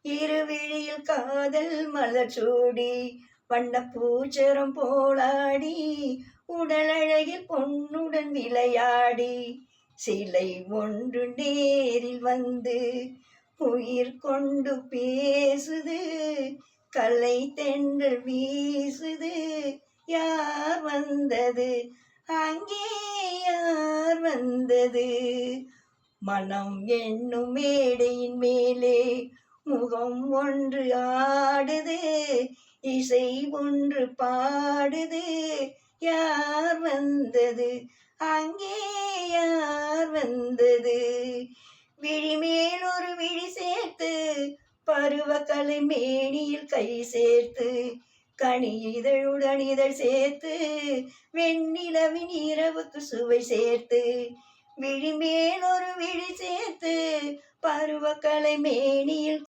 இருவிழியில் காதல் மலர் சூடி வண்ணப் பூச்சரம் போலாடி உடலழகில் பொன்னுடன் விளையாடி சிலை ஒன்று நேரில் வந்து உயிர் கொண்டு பேசுது கலை தென்றல் வீசுது யார் வந்தது அங்கே யார் வந்தது மனம் என்னும் மேடையின் மேலே முகம் ஒன்று ஆடுது இசை ஒன்று பாடுது யார் வந்தது அங்கே யார் வந்தது விழிமேல் ஒரு விழி சேர்த்து பருவக்கலை மேனியில் கை சேர்த்து கனி இதழுடன் இதழ் சேர்த்து வெண்ணிலவின் இரவுக்கு சுவை சேர்த்து விழிமேல் ஒரு விழி சேர்த்து பருவக்கலை மேனியில்